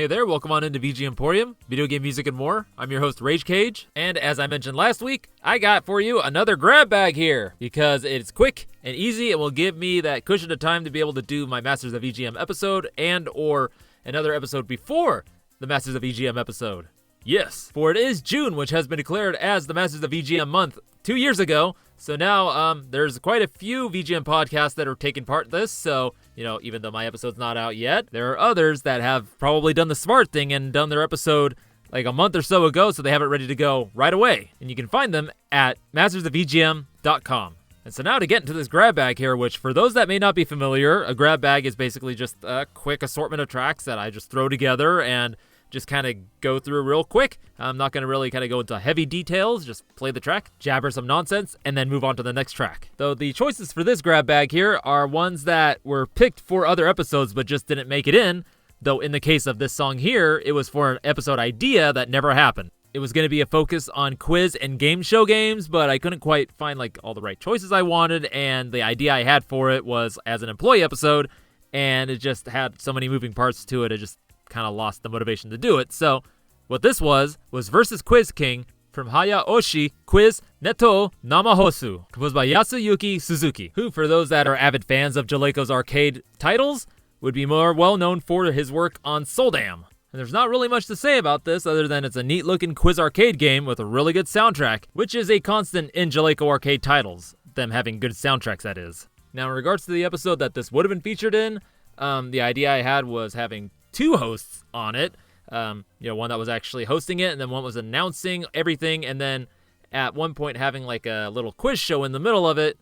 there, welcome on into VG Emporium, video game music and more. I'm your host Rage Cage, and as I mentioned last week, I got for you another grab bag here because it's quick and easy and will give me that cushion of time to be able to do my Masters of EGM episode and or another episode before the Masters of EGM episode. Yes, for it is June, which has been declared as the Masters of EGM month 2 years ago. So now there's quite a few VGM podcasts that are taking part in this. So, even though my episode's not out yet, there are others that have probably done the smart thing and done their episode like a month or so ago, so they have it ready to go right away. And you can find them at mastersofegm.com. And so now to get into this grab bag here, which for those that may not be familiar, a grab bag is basically just a quick assortment of tracks that I just throw together and just kind of go through real quick. I'm not going to really kind of go into heavy details, just play the track, jabber some nonsense, and then move on to the next track. Though the choices for this grab bag here are ones that were picked for other episodes but just didn't make it in, though in the case of this song here, it was for an episode idea that never happened. It was going to be a focus on quiz and game show games, but I couldn't quite find all the right choices I wanted, and the idea I had for it was as an employee episode, and it just had so many moving parts to it, it just kind of lost the motivation to do it. So what this was Versus Quiz King from Hayaoshi Quiz Nettou Namahousou, composed by Yasuyuki Suzuki, who, for those that are avid fans of Jaleco's arcade titles, would be more well known for his work on Soldam. And there's not really much to say about this other than it's a neat looking quiz arcade game with a really good soundtrack, which is a constant in Jaleco arcade titles, them having good soundtracks, that is. Now in regards to the episode that this would have been featured in, the idea I had was having two hosts on it, one that was actually hosting it, and then one was announcing everything, and then at one point having a little quiz show in the middle of it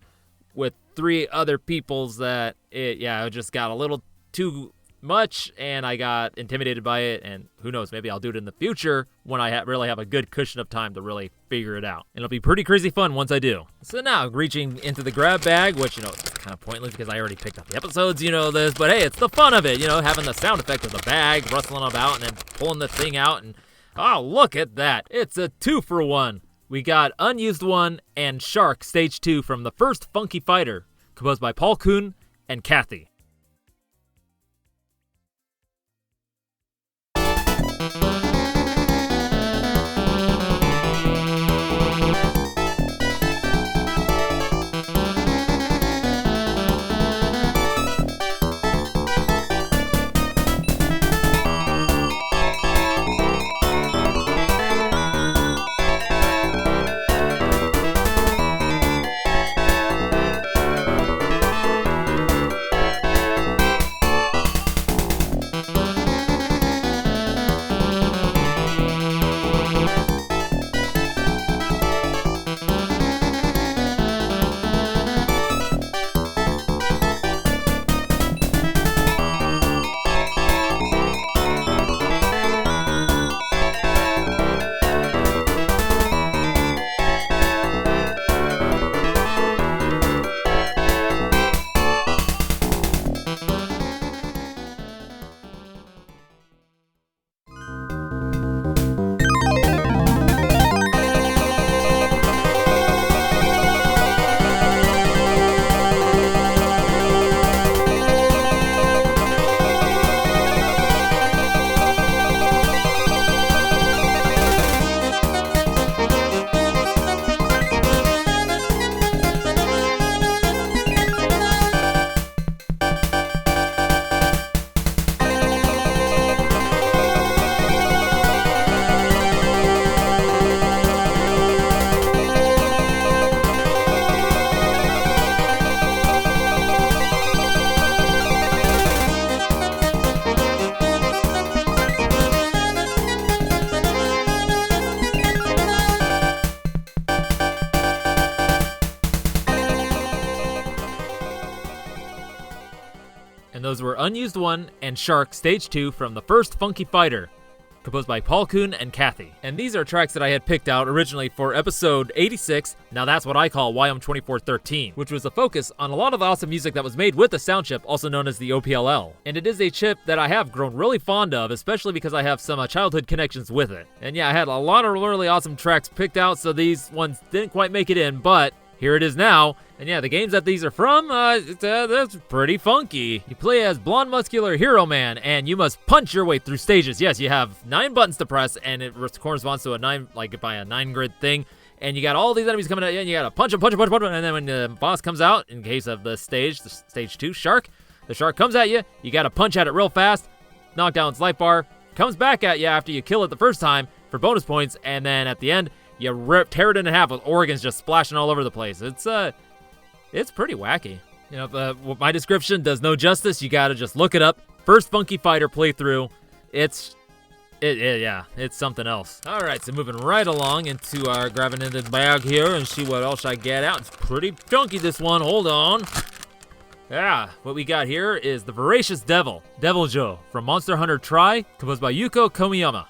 with three other peoples that it just got a little too much, and I got intimidated by it, and who knows, maybe I'll do it in the future when I really have a good cushion of time to really figure it out. And it'll be pretty crazy fun once I do. So now, reaching into the grab bag, which, it's kind of pointless because I already picked up the episodes, this, but hey, it's the fun of it, having the sound effect of the bag rustling about and then pulling the thing out, and oh, look at that. It's a 2-for-1. We got Unused 1 and Shark Stage 2 from the first Funky Fighter, composed by Paul-kun and Kathy. And those were Unused 1 and Shark Stage 2 from the first Funky Fighter, composed by Paul-kun and Kathy. And these are tracks that I had picked out originally for episode 86, now that's what I call YM2413, which was a focus on a lot of the awesome music that was made with the sound chip, also known as the OPLL. And it is a chip that I have grown really fond of, especially because I have some childhood connections with it. And yeah, I had a lot of really awesome tracks picked out, so these ones didn't quite make it in, but here it is now. And yeah, the games that these are from, that's pretty funky. You play as blonde muscular hero man, and you must punch your way through stages. Yes, you have 9 buttons to press, and it corresponds to a 9, like by a 9 grid thing. And you got all these enemies coming at you, and you gotta punch them, and then when the boss comes out, in case of the stage 2, shark, the shark comes at you, you gotta punch at it real fast, knock down its life bar, comes back at you after you kill it the first time for bonus points, and then at the end, you tear it in half with organs just splashing all over the place. It's pretty wacky. You know, my description does no justice. You gotta just look it up. First Funky Fighter playthrough. It's something else. All right, so moving right along into our grabbing into the bag here and see what else I get out. It's pretty chunky, this one. Hold on. Yeah, what we got here is the Voracious Devil, Deviljho, from Monster Hunter Tri, composed by Yuko Kamiyama.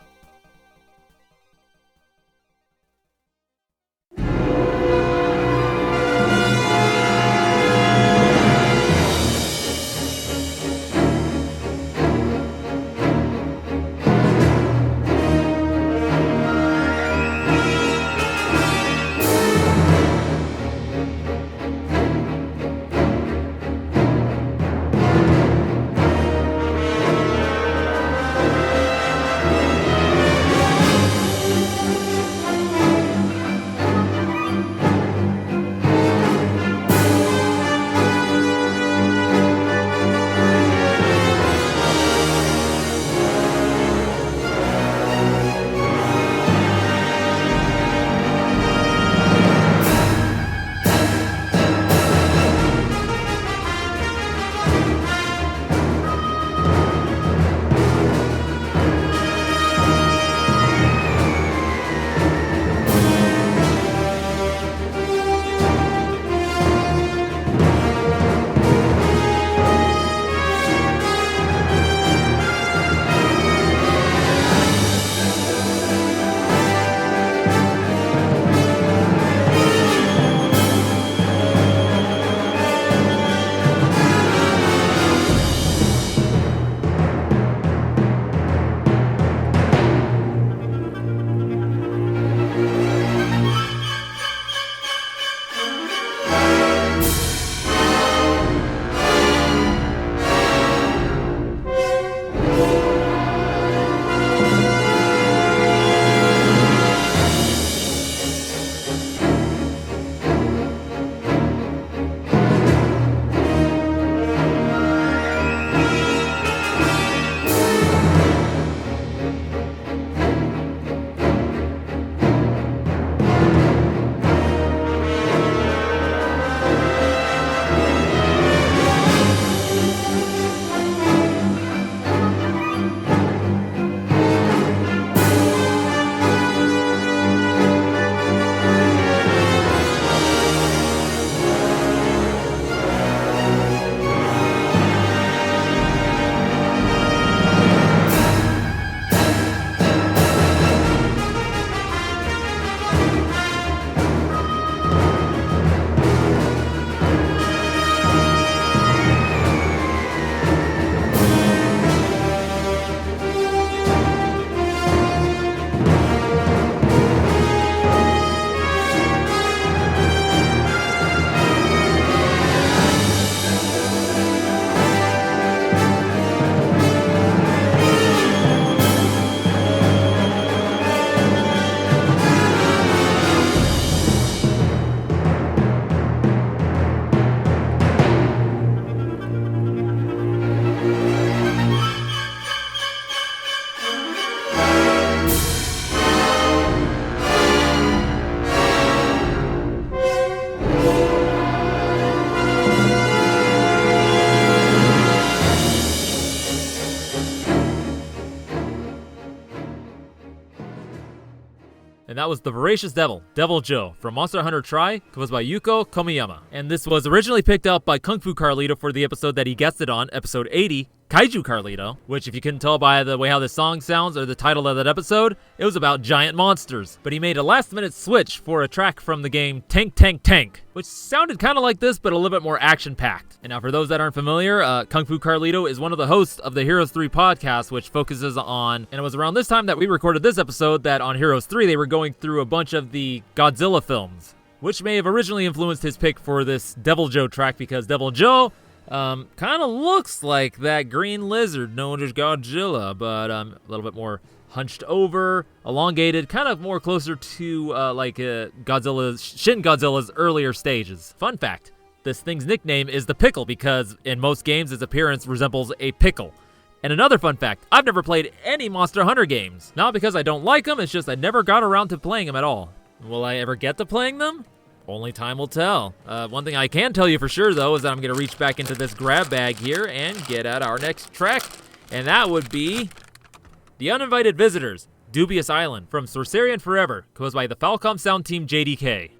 And that was The Voracious Devil, Deviljho, from Monster Hunter Tri, composed by Yuko Kamiyama. And this was originally picked up by Kung Fu Carlito for the episode that he guested on, episode 80, Kaiju Carlito, which if you couldn't tell by the way how this song sounds or the title of that episode, it was about giant monsters. But he made a last-minute switch for a track from the game Tank Tank Tank, which sounded kind of like this, but a little bit more action-packed. And now for those that aren't familiar, Kung Fu Carlito is one of the hosts of the Heroes 3 podcast, which focuses on, and it was around this time that we recorded this episode that on Heroes 3 they were going through a bunch of the Godzilla films. which may have originally influenced his pick for this Deviljho track, because Deviljho kind of looks like that green lizard known as Godzilla, but a little bit more hunched over, elongated, kind of more closer to Shin Godzilla's earlier stages. Fun fact, this thing's nickname is the Pickle because in most games its appearance resembles a pickle. And another fun fact, I've never played any Monster Hunter games. Not because I don't like them, it's just I never got around to playing them at all. Will I ever get to playing them? Only time will tell. One thing I can tell you for sure, though, is that I'm going to reach back into this grab bag here and get at our next track. And that would be The Uninvited Visitors, Dubious Island, from Sorcerian Forever, composed by the Falcom sound team JDK.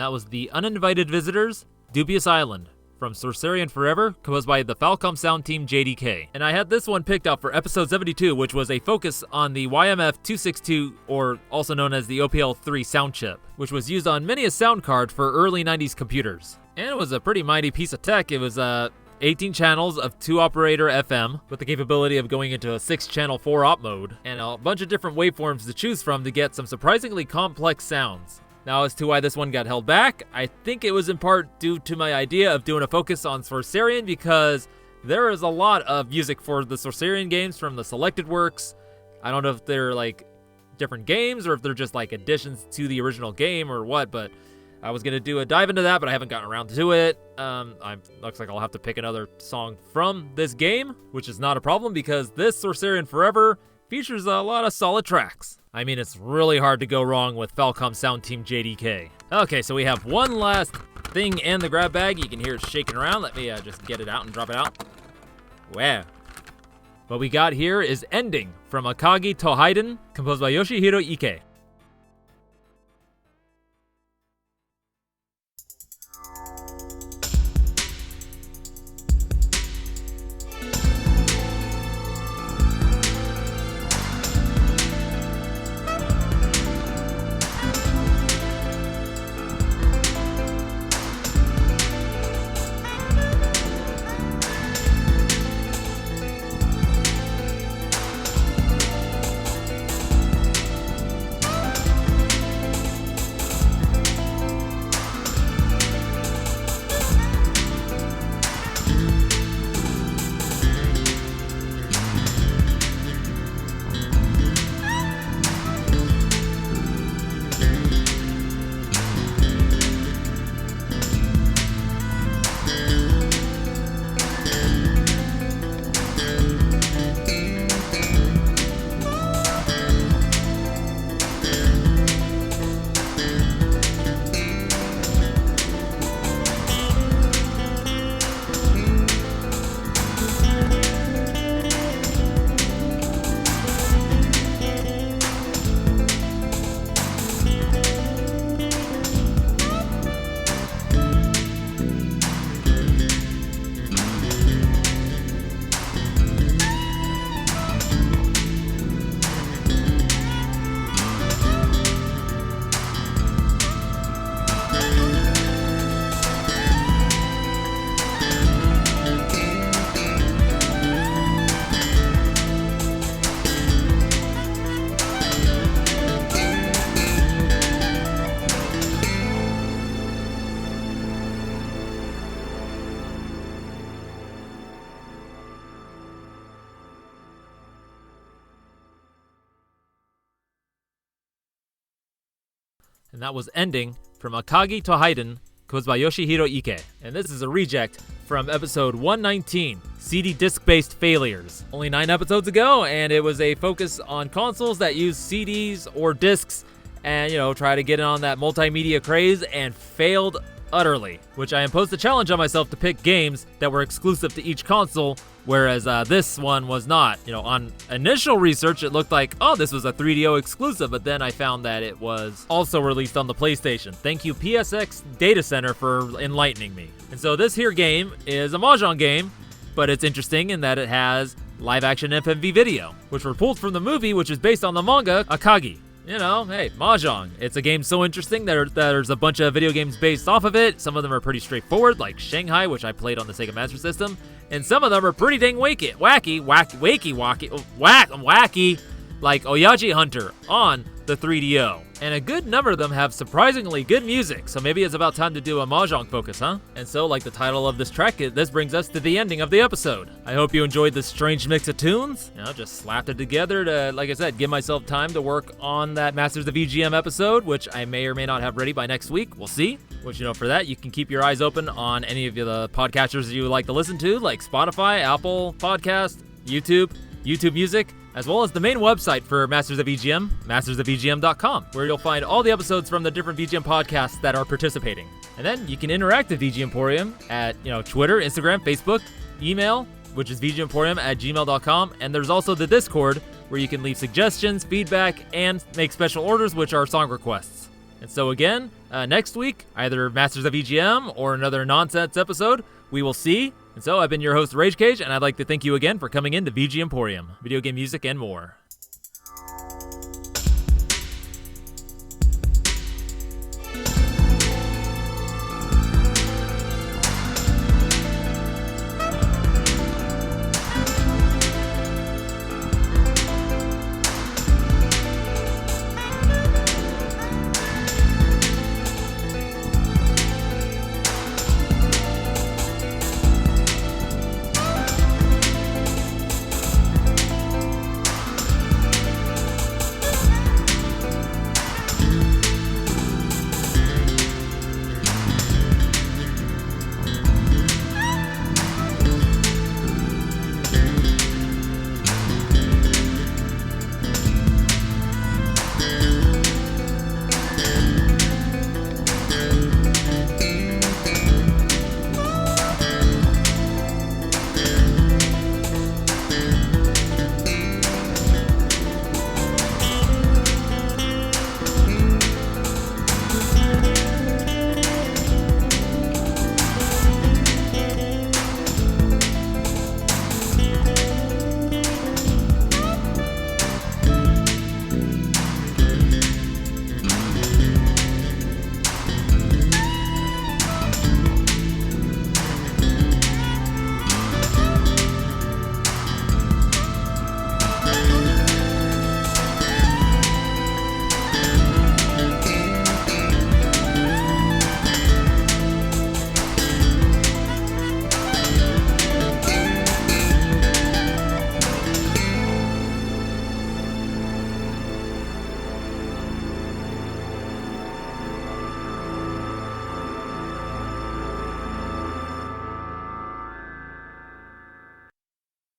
that was The Uninvited Visitors, Dubious Island, from Sorcerian Forever, composed by the Falcom sound team JDK. And I had this one picked out for episode 72, which was a focus on the YMF-262, or also known as the OPL3 sound chip, which was used on many a sound card for early 90s computers. And it was a pretty mighty piece of tech. It was 18 channels of 2-operator FM with the capability of going into a 6-channel 4-op mode, and a bunch of different waveforms to choose from to get some surprisingly complex sounds. Now, as to why this one got held back, I think it was in part due to my idea of doing a focus on Sorcerian, because there is a lot of music for the Sorcerian games from the selected works. I don't know if they're like different games or if they're just like additions to the original game or what, but I was going to do a dive into that, but I haven't gotten around to it. Looks like I'll have to pick another song from this game, which is not a problem because this Sorcerian Forever features a lot of solid tracks. I mean, it's really hard to go wrong with Falcom sound team JDK. Okay, so we have one last thing in the grab bag. You can hear it shaking around. Let me just get it out and drop it out. Wow. What we got here is Ending from Akagi Touhaiden, composed by Yoshihiro Ike. And that was Ending from Akagi Touhaiden, composed by Yoshihiro Ike. And this is a reject from episode 119, CD disc-based failures. Only 9 episodes ago, and it was a focus on consoles that use CDs or discs and, try to get in on that multimedia craze, and failed utterly, which I imposed a challenge on myself to pick games that were exclusive to each console, whereas this one was not. On initial research, it looked like, oh, this was a 3DO exclusive, but then I found that it was also released on the PlayStation. Thank you, PSX Data Center, for enlightening me. And so this here game is a Mahjong game, but it's interesting in that it has live-action FMV video, which were pulled from the movie, which is based on the manga Akagi. Hey, Mahjong. It's a game so interesting that there's a bunch of video games based off of it. Some of them are pretty straightforward, like Shanghai, which I played on the Sega Master System. And some of them are pretty dang wacky, like Oyaji Hunter on the 3DO. And a good number of them have surprisingly good music, so maybe it's about time to do a Mahjong focus, huh? And so, like the title of this track, this brings us to the ending of the episode. I hope you enjoyed this strange mix of tunes. Just slapped it together to, like I said, give myself time to work on that Masters of EGM episode, which I may or may not have ready by next week. We'll see. Which, for that, you can keep your eyes open on any of the podcasters you like to listen to, like Spotify, Apple Podcast, YouTube Music, as well as the main website for Masters of EGM, mastersofegm.com, where you'll find all the episodes from the different VG podcasts that are participating. And then you can interact with VG Emporium at, Twitter, Instagram, Facebook, email, which is vgemporium@gmail.com, and there's also the Discord, where you can leave suggestions, feedback, and make special orders, which are song requests. And so again, next week, either Masters of EGM or another nonsense episode, we will see. And so I've been your host, Rage Cage, and I'd like to thank you again for coming in to VG Emporium, video game music and more.